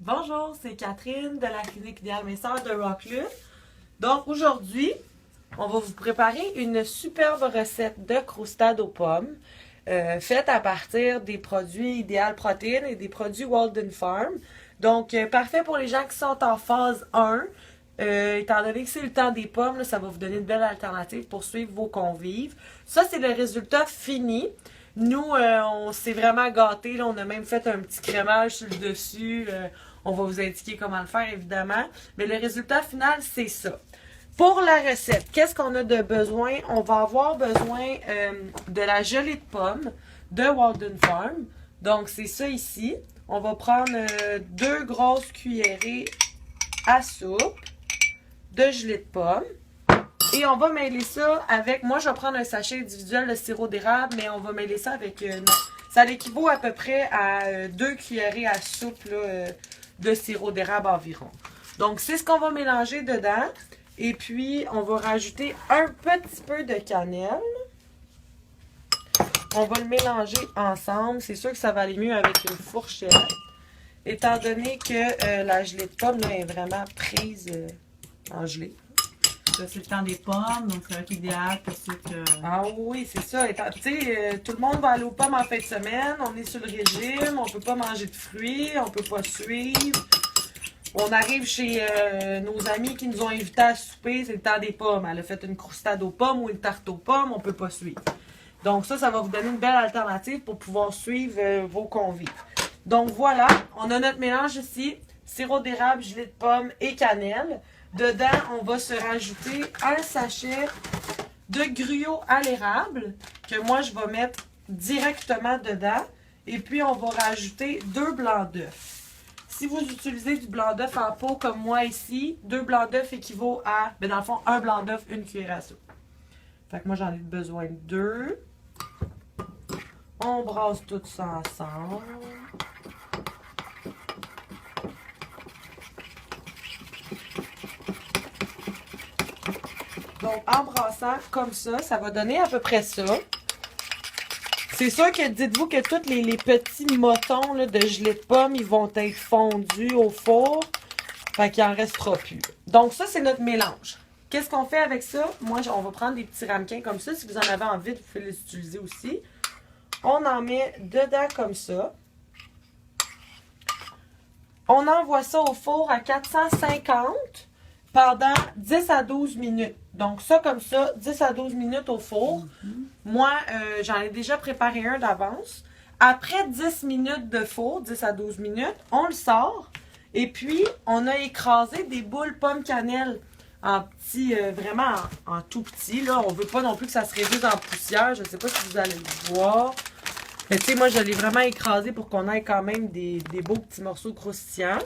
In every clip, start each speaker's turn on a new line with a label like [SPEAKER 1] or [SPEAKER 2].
[SPEAKER 1] Bonjour, c'est Catherine de la clinique Idéal Minceur de Rockland. Donc aujourd'hui, on va vous préparer une superbe recette de croustade aux pommes faite à partir des produits Idéal Protéines et des produits Walden Farm. Donc parfait pour les gens qui sont en phase 1. Étant donné que c'est le temps des pommes, là, ça va vous donner une belle alternative pour suivre vos convives. Ça, c'est le résultat fini. Nous, on s'est vraiment gâtés. Là, on a même fait un petit crémage sur le dessus. On va vous indiquer comment le faire, évidemment. Mais le résultat final, c'est ça. Pour la recette, qu'est-ce qu'on a de besoin? On va avoir besoin de la gelée de pommes de Walden Farm. Donc, c'est ça ici. On va prendre 2 grosses cuillerées à soupe de gelée de pommes. Et on va mêler ça avec... Moi, je vais prendre un sachet individuel de sirop d'érable, mais on va mêler ça avec... ça l'équivaut à peu près à 2 cuillerées à soupe là, de sirop d'érable environ. Donc, c'est ce qu'on va mélanger dedans. Et puis, on va rajouter un petit peu de cannelle. On va le mélanger ensemble. C'est sûr que ça va aller mieux avec une fourchette. Étant donné que la gelée de pomme là, est vraiment prise en gelée.
[SPEAKER 2] Ça, c'est le temps des pommes, donc c'est idéal pour ceux que...
[SPEAKER 1] Ah oui, c'est ça. Tu sais, tout le monde va aller aux pommes en fin de semaine. On est sur le régime. On peut pas manger de fruits. On peut pas suivre. On arrive chez nos amis qui nous ont invités à souper. C'est le temps des pommes. Elle a fait une croustade aux pommes ou une tarte aux pommes. On peut pas suivre. Donc ça va vous donner une belle alternative pour pouvoir suivre vos convives. Donc voilà, on a notre mélange ici. Sirop d'érable, gelée de pomme et cannelle. Dedans, on va se rajouter un sachet de gruau à l'érable que moi, je vais mettre directement dedans. Et puis, on va rajouter 2 blancs d'œufs. Si vous utilisez du blanc d'œuf en pot comme moi ici, 2 blancs d'œuf équivaut à, dans le fond, 1 blanc d'œuf, 1 cuillère à soupe. Fait que moi, j'en ai besoin de 2. On brasse tout ça ensemble. Donc, en brassant comme ça va donner à peu près ça. C'est sûr que dites-vous que tous les petits motons là, de gelée de pomme, ils vont être fondus au four. Fait qu'il en restera plus. Donc, ça, c'est notre mélange. Qu'est-ce qu'on fait avec ça? Moi, on va prendre des petits ramequins comme ça. Si vous en avez envie, vous pouvez les utiliser aussi. On en met dedans comme ça. On envoie ça au four à 450 pendant 10 à 12 minutes. Donc, ça comme ça, 10 à 12 minutes au four. Moi, j'en ai déjà préparé un d'avance. Après 10 minutes de four, 10 à 12 minutes, on le sort. Et puis, on a écrasé des boules pomme cannelle en petit, vraiment en tout petit. Là. On veut pas non plus que ça se réduise en poussière. Je ne sais pas si vous allez le voir. Mais tu sais, moi, je l'ai vraiment écrasé pour qu'on ait quand même des beaux petits morceaux croustillants.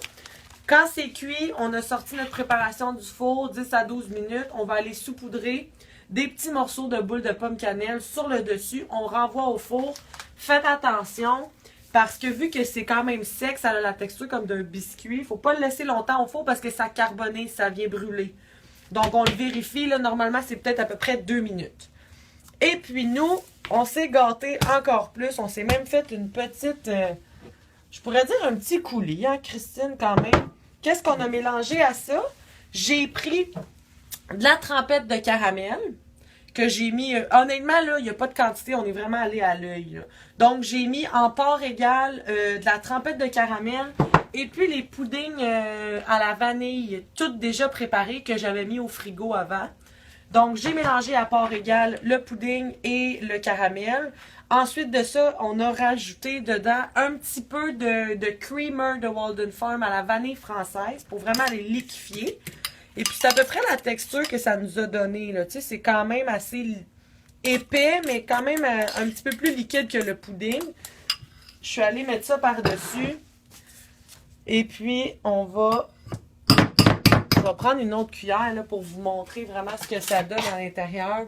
[SPEAKER 1] Quand c'est cuit, on a sorti notre préparation du four, 10 à 12 minutes. On va aller saupoudrer des petits morceaux de boules de pomme cannelle sur le dessus. On renvoie au four. Faites attention parce que vu que c'est quand même sec, ça a la texture comme d'un biscuit. Il ne faut pas le laisser longtemps au four parce que ça carbonne, ça vient brûler. Donc, on le vérifie. Là, normalement, c'est peut-être à peu près 2 minutes. Et puis, nous, on s'est gâtés encore plus. On s'est même fait une petite... je pourrais dire un petit coulis, hein, Christine, quand même. Qu'est-ce qu'on a mélangé à ça? J'ai pris de la trempette de caramel que j'ai mis... honnêtement, là, il n'y a pas de quantité. On est vraiment allé à l'œil. Donc, j'ai mis en part égale de la trempette de caramel et puis les puddings à la vanille, toutes déjà préparées que j'avais mis au frigo avant. Donc, j'ai mélangé à part égale le pudding et le caramel. Ensuite de ça, on a rajouté dedans un petit peu de creamer de Walden Farm à la vanille française pour vraiment les liquéfier. Et puis, c'est à peu près la texture que ça nous a donné. Tu sais, c'est quand même assez épais, mais quand même un petit peu plus liquide que le pudding. Je suis allée mettre ça par-dessus. Et puis, je vais prendre une autre cuillère là, pour vous montrer vraiment ce que ça donne à l'intérieur.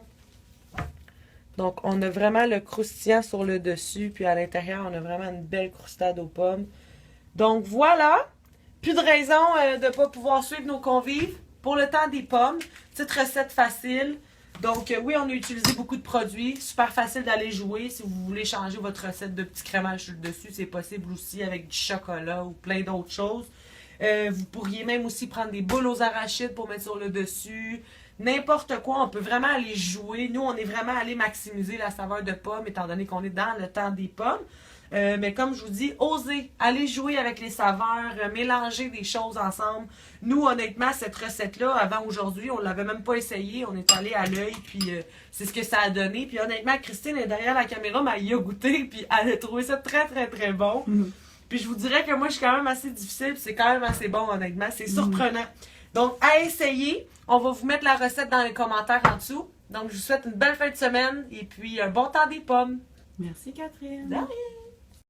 [SPEAKER 1] Donc, on a vraiment le croustillant sur le dessus. Puis à l'intérieur, on a vraiment une belle croustade aux pommes. Donc, voilà. Plus de raison de ne pas pouvoir suivre nos convives. Pour le temps des pommes, petite recette facile. Donc, oui, on a utilisé beaucoup de produits. Super facile d'aller jouer. Si vous voulez changer votre recette de petit crémage sur le dessus, c'est possible aussi avec du chocolat ou plein d'autres choses. Vous pourriez même aussi prendre des boules aux arachides pour mettre sur le dessus. N'importe quoi, on peut vraiment aller jouer. Nous, on est vraiment allé maximiser la saveur de pomme, étant donné qu'on est dans le temps des pommes. Mais comme je vous dis, osez, allez jouer avec les saveurs, mélanger des choses ensemble. Nous, honnêtement, cette recette-là, avant aujourd'hui, on l'avait même pas essayé. On est allé à l'œil, puis c'est ce que ça a donné. Puis honnêtement, Christine est derrière la caméra, mais elle y a goûté, puis elle a trouvé ça très, très, très bon. Puis je vous dirais que moi, je suis quand même assez difficile, puis c'est quand même assez bon, honnêtement. C'est surprenant. Donc, à essayer. On va vous mettre la recette dans les commentaires en dessous. Donc, je vous souhaite une belle fin de semaine et puis un bon temps des pommes.
[SPEAKER 2] Merci, Catherine.
[SPEAKER 1] De rien.